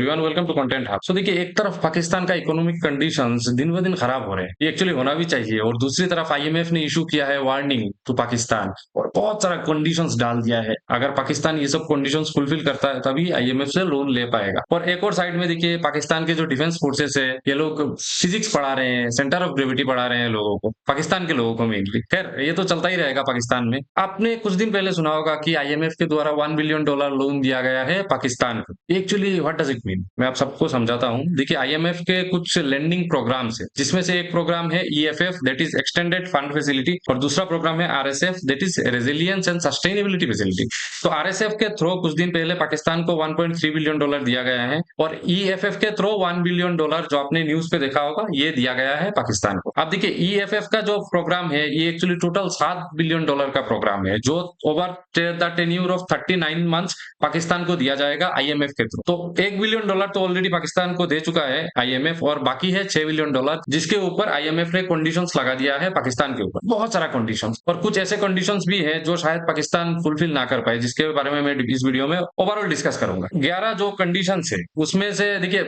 Everyone, welcome to content hub. So देखिए, एक तरफ पाकिस्तान का इकोनॉमिक कंडीशंस दिन ब दिन खराब हो रहे हैं, ये एक्चुअली होना भी चाहिए, और दूसरी तरफ आईएमएफ ने इशू किया है वार्निंग टू पाकिस्तान और बहुत सारा कंडीशंस डाल दिया है। अगर पाकिस्तान ये सब कंडीशंस फुलफिल करता है तभी आईएमएफ से लोन ले पाएगा। और एक और साइड में देखिए, पाकिस्तान के जो डिफेंस फोर्सेस है, ये लोग फिजिक्स पढ़ा रहे हैं, सेंटर ऑफ ग्रेविटी पढ़ा रहे हैं लोगों को, पाकिस्तान के लोगों को मेनली। खैर, ये तो चलता ही रहेगा पाकिस्तान में। आपने कुछ दिन पहले सुना होगा कि आईएमएफ के द्वारा $1 बिलियन लोन दिया गया है पाकिस्तान को। Actually what does it mean, मैं आप सबको समझाता हूँ। देखिए, आईएमएफ के कुछ लेंडिंग प्रोग्राम्स है, जिसमें से एक प्रोग्राम है EFF, that is extended fund facility, और दूसरा प्रोग्राम है RSF, that is resilience and sustainability facility. तो आरएसएफ के थ्रू कुछ दिन पहले पाकिस्तान को $1.3 बिलियन दिया गया है, और ईएफएफ के थ्रू $1 बिलियन, जो आपने न्यूज पे देखा होगा, ये दिया गया है पाकिस्तान को। अब देखिए, ईएफएफ का जो प्रोग्राम है, ये एक्चुअली टोटल $7 बिलियन का प्रोग्राम है, जो over the tenure of 39 months Pakistan को दिया जाएगा आईएमएफ के थ्रू। तो $1 बिलियन तो ऑलरेडी पाकिस्तान को दे चुका है आईएमएफ, और बाकी है $6 बिलियन, जिसके ऊपर आईएमएफ ने कंडीशंस लगा दिया है पाकिस्तान के ऊपर, बहुत सारा कंडीशंस। और कुछ ऐसे कंडीशंस भी है जो शायद पाकिस्तान फुलफिल ना कर पाए, जिसके बारे में मैं इस वीडियो में ओवरऑल डिस्कस करूंगा। 11 जो कंडीशंस है, उसमें से देखिए,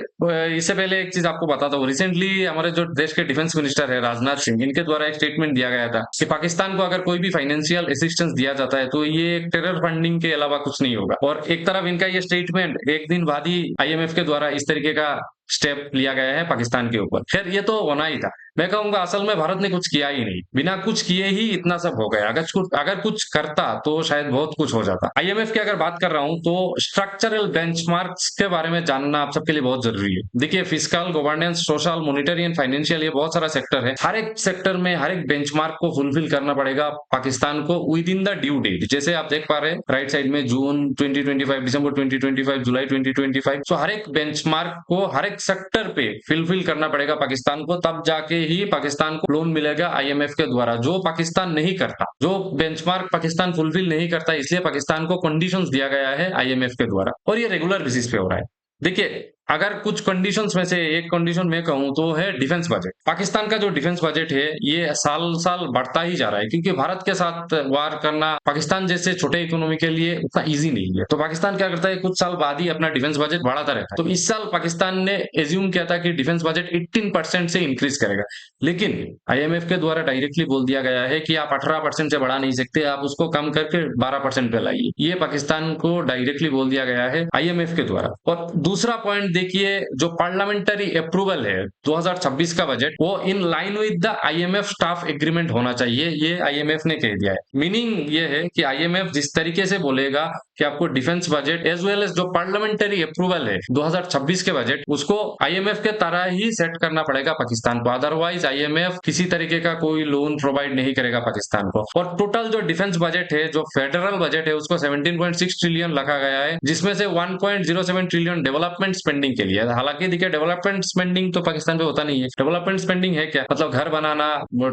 इससे पहले एक चीज आपको बताता हूँ। रिसेंटली हमारे जो देश के डिफेंस मिनिस्टर है राजनाथ सिंह, इनके द्वारा एक स्टेटमेंट दिया गया था कि पाकिस्तान को अगर कोई भी फाइनेंशियल असिस्टेंस दिया जाता है तो ये टेरर फंडिंग के अलावा कुछ नहीं होगा। और एक तरफ इनका ये स्टेटमेंट एक दिन बाद ही आईएमएफ के द्वारा इस तरीके का स्टेप लिया गया है पाकिस्तान के ऊपर। खैर, ये तो होना ही था। मैं कहूंगा असल में भारत ने कुछ किया ही नहीं, बिना कुछ किए ही इतना सब हो गया। अगर कुछ करता तो शायद बहुत कुछ हो जाता। आईएमएफ की अगर बात कर रहा हूं तो स्ट्रक्चरल बेंचमार्क्स के बारे में जानना आप सबके लिए बहुत जरूरी है। देखिए, fiscal, governance, social, monetary and financial, ये बहुत सारा सेक्टर है। हर एक सेक्टर में हर एक बेंचमार्क को फुलफिल करना पड़ेगा पाकिस्तान को within the due date. जैसे आप देख पा रहे हैं राइट साइड में, जून 2025, दिसंबर 2025, जुलाई 2025। तो हर एक बेंचमार्क को हर एक सेक्टर पे फुलफिल करना पड़ेगा पाकिस्तान को, तब जाके ही पाकिस्तान को लोन मिलेगा आईएमएफ के द्वारा। जो पाकिस्तान नहीं करता, जो बेंचमार्क पाकिस्तान फुलफिल नहीं करता, इसलिए पाकिस्तान को कंडीशंस दिया गया है आईएमएफ के द्वारा, और ये रेगुलर बेसिस पे हो रहा है। देखिए, अगर कुछ कंडीशंस में से एक कंडीशन मैं कहूं तो है डिफेंस बजट। पाकिस्तान का जो डिफेंस बजट है, ये साल साल बढ़ता ही जा रहा है, क्योंकि भारत के साथ वार करना पाकिस्तान जैसे छोटे इकोनॉमी के लिए उतना इजी नहीं है। तो पाकिस्तान क्या करता है, कुछ साल बाद ही अपना डिफेंस बजट बढ़ाता रहता है। तो इस साल पाकिस्तान ने एज्यूम किया था कि डिफेंस बजट 18% से इंक्रीज करेगा, लेकिन आईएमएफ के द्वारा डायरेक्टली बोल दिया गया है कि आप 18% से बढ़ा नहीं सकते, आप उसको कम करके 12% पे लाइए। ये पाकिस्तान को डायरेक्टली बोल दिया गया है आईएमएफ के द्वारा। और दूसरा पॉइंट देखिए, जो पार्लियामेंटरी अप्रूवल है 2026 का बजट, वो इन line with the IMF staff agreement होना चाहिए, ये आईएमएफ ने कह दिया है। मीनिंग ये है कि आईएमएफ जिस तरीके से बोलेगा कि आपको defence budget as well as जो पार्लियामेंटरी अप्रूवल है 2026 के बजट, उसको आईएमएफ के तरह ही सेट करना पड़ेगा पाकिस्तान को। अदरवाइज आईएमएफ किसी तरीके का कोई लोन प्रोवाइड नहीं करेगा पाकिस्तान को। और टोटल जो डिफेंस बजट है, जो फेडरल बजट है, उसको 17.6 ट्रिलियन रखा गया है, जिसमें से 1.07 ट्रिलियन डेवलपमेंट स्पेंडिंग के लिए। हालांकि देखिए, डेवलपमेंट स्पेंडिंग तो पाकिस्तान पे होता नहीं है। डेवलपमेंट स्पेंडिंग है क्या, मतलब घर बनाना,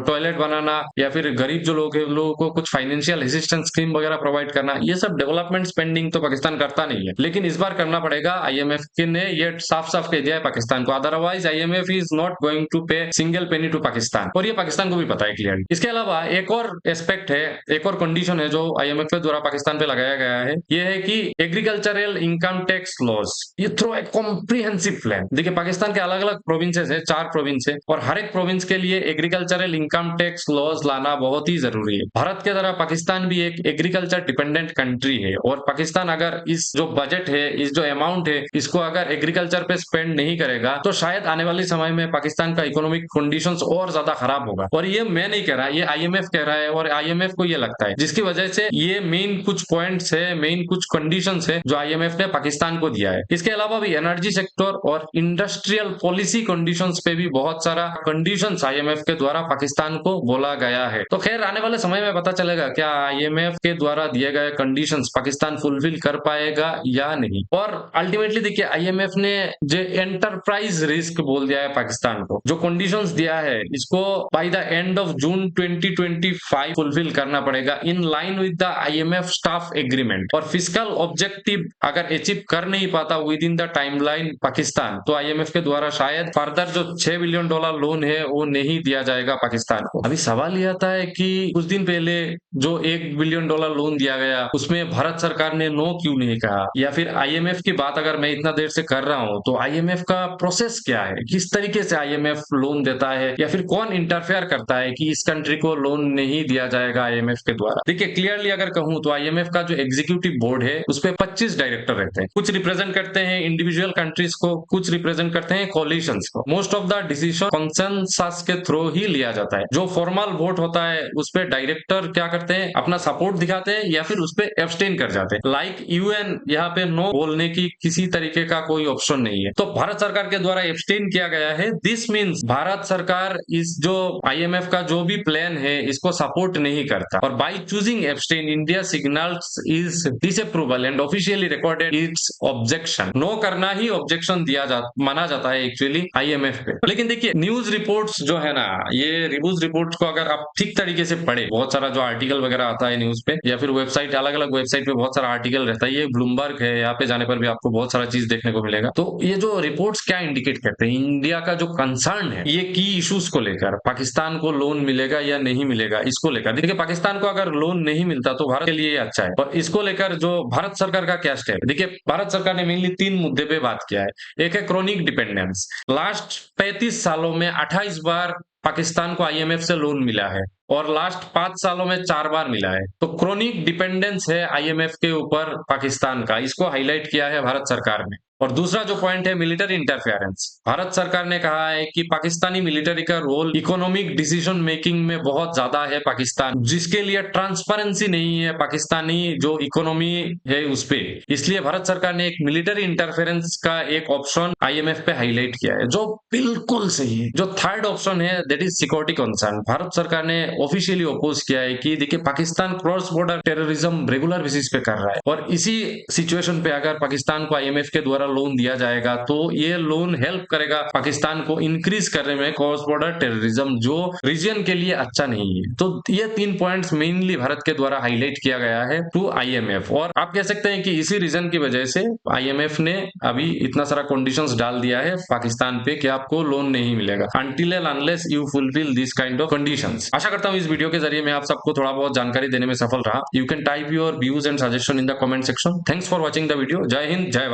टॉयलेट बनाना, या फिर गरीब जो लोग हैं, लोगों को कुछ फाइनेंशियल असिस्टेंस स्कीम वगैरह प्रोवाइड करना, ये सब डेवलपमेंट स्पेंडिंग तो पाकिस्तान करता नहीं है। लेकिन इस बार करना पड़ेगा, आईएमएफ ने ये साफ साफ कह दिया है पाकिस्तान को। Otherwise IMF is not going to pay single penny to Pakistan, और ये पाकिस्तान को भी पता है क्लियरली। इसके अलावा एक और एस्पेक्ट है, एक और कंडीशन है जो आईएमएफ के द्वारा पाकिस्तान पे लगाया गया है, ये है कि एग्रीकल्चरल इनकम टैक्स लॉज, ये थ्रू एक कॉम्प्रिहेंसिव प्लान। देखिए, पाकिस्तान के अलग अलग प्रोविंसेस है, 4 प्रोविंस है, और हर एक प्रोविंस के लिए एग्रीकल्चरल इनकम टैक्स लॉज लाना बहुत ही जरूरी है। भारत के तरह पाकिस्तान भी एक एग्रीकल्चर डिपेंडेंट कंट्री है, और पाकिस्तान अगर इस जो बजट है, इस जो अमाउंट है, इसको अगर एग्रीकल्चर पे स्पेंड नहीं करेगा, तो शायद आने वाले समय में पाकिस्तान का इकोनॉमिक कंडीशंस और ज्यादा खराब होगा। और ये मैं नहीं कह रहा, ये आईएमएफ कह रहा है, और आईएमएफ को ये लगता है, जिसकी वजह से ये मेन कुछ पॉइंट्स है, मेन कुछ कंडीशंस है जो आईएमएफ ने पाकिस्तान को दिया है। इसके अलावा भी एनर्जी सेक्टर और इंडस्ट्रियल पॉलिसी कंडीशंस पे भी बहुत सारा कंडीशंस आईएमएफ के द्वारा पाकिस्तान को बोला गया है। तो खैर, आने वाले समय में पता चलेगा क्या आईएमएफ के द्वारा दिए गए कंडीशंस पाकिस्तान फुलफिल कर पाएगा या नहीं। और अल्टीमेटली देखिए, आईएमएफ ने जो एंटरप्राइज रिस्क बोल दिया है पाकिस्तान को, जो कंडीशंस दिया है, इसको by the end of June 2025 fulfil करना पड़ेगा in line with the IMF staff agreement. और फिजिकल ऑब्जेक्टिव अगर अचीव कर नहीं पाता within the timeline, sign Pakistan, तो आईएमएफ के द्वारा शायद फर्दर जो $6 बिलियन लोन है वो नहीं दिया जाएगा पाकिस्तान को। अभी सवाल ये आता है कि कुछ दिन पहले जो $1 बिलियन लोन दिया गया उसमें भारत सरकार ने नो क्यों नहीं कहा, या फिर आईएमएफ की बात अगर मैं इतना देर से कर रहा हूं तो आईएमएफ का प्रोसेस क्या है, किस तरीके से आईएमएफ लोन देता है, या फिर कौन इंटरफेयर करता है कि इस कंट्री को लोन नहीं दिया जाएगा आईएमएफ के द्वारा। देखिए क्लियरली अगर कहूं तो आईएमएफ का जो एग्जीक्यूटिव बोर्ड है उस पे 25 डायरेक्टर रहते हैं, कुछ रिप्रेजेंट करते हैं इंडिविजुअल कंट्रीज को, कुछ रिप्रेजेंट करते हैं कोलिशंस को। Most of the decision consensus के थ्रू ही लिया जाता है। जो फॉर्मल वोट होता है उस पे डायरेक्टर क्या करते हैं, अपना सपोर्ट दिखाते हैं या फिर उस पे एब्सटेन कर जाते हैं। लाइक यूएन, यहाँ पे नो बोलने की किसी तरीके का कोई ऑप्शन नहीं है, तो भारत सरकार के द्वारा एब्सटेन किया गया है। दिस मीन्स भारत सरकार इस जो आईएमएफ का जो भी प्लान है इसको सपोर्ट नहीं करता, और by choosing abstain India signals is disapproval and officially recorded its objection. No करना ही ऑब्जेक्शन माना जाता है एक्चुअली आईएमएफ पे। लेकिन देखिए न्यूज रिपोर्ट्स जो है ना, ये न्यूज रिपोर्ट्स को अगर आप ठीक तरीके से पढ़े, बहुत सारा जो आर्टिकल वगैरह आता है न्यूज पे या फिर वेबसाइट, अलग अलग वेबसाइट पे बहुत सारा आर्टिकल रहता है। ये ब्लूमबर्ग है, यहाँ पे जाने पर भी आपको बहुत सारा चीज देखने को मिलेगा। तो ये जो रिपोर्ट्स क्या इंडिकेट करते हैं, इंडिया का जो कंसर्न है ये की इश्यूज को लेकर, पाकिस्तान को लोन मिलेगा या नहीं मिलेगा इसको लेकर। देखिए पाकिस्तान को अगर लोन नहीं मिलता तो भारत के लिए अच्छा है, और इसको लेकर जो भारत सरकार का क्या स्टेप है, देखिए भारत सरकार ने मेनली 3 मुद्दे पे बात किया है। एक है क्रोनिक डिपेंडेंस। लास्ट 35 सालों में 28 बार पाकिस्तान को आईएमएफ से लोन मिला है, और लास्ट 5 सालों में 4 बार मिला है। तो क्रोनिक डिपेंडेंस है आईएमएफ के ऊपर पाकिस्तान का, इसको हाईलाइट किया है भारत सरकार ने। और दूसरा जो पॉइंट है मिलिट्री इंटरफेरेंस। भारत सरकार ने कहा है कि पाकिस्तानी मिलिट्री का रोल इकोनॉमिक डिसीजन मेकिंग में बहुत ज्यादा है पाकिस्तान, जिसके लिए ट्रांसपेरेंसी नहीं है पाकिस्तानी जो इकोनॉमी है उस पे। इसलिए भारत सरकार ने एक मिलिट्री इंटरफेरेंस का एक ऑप्शन आईएमएफ पे हाईलाइट किया है, जो बिल्कुल सही है। जो थर्ड ऑप्शन है that is security concern. Bharat सरकार ने ऑफिशियली अपोज किया है कि देखिए Pakistan cross border terrorism regular basis पे कर रहा है, और इसी सिचुएशन पे अगर पाकिस्तान को आईएमएफ के द्वारा लोन दिया जाएगा तो ये लोन हेल्प करेगा पाकिस्तान को इंक्रीज करने में क्रॉस बॉर्डर टेररिज्म, जो रीजन के लिए अच्छा नहीं है। तो ये 3 पॉइंट्स मेनली भारत के द्वारा हाईलाइट किया गया है टू आईएमएफ, और आप कह सकते हैं कि इसी रीजन की वजह से आईएमएफ ने अभी इतना सारा कंडीशंस डाल दिया है पाकिस्तान पे कि आपको लोन नहीं मिलेगा until and unless you fulfil this kind of conditions. आशा करता हूं इस वीडियो के जरिए मैं आप सबको थोड़ा बहुत जानकारी देने में सफल रहा। You can type your views and suggestion in the comment section. Thanks for watching the video. जय हिंद, जय भारत।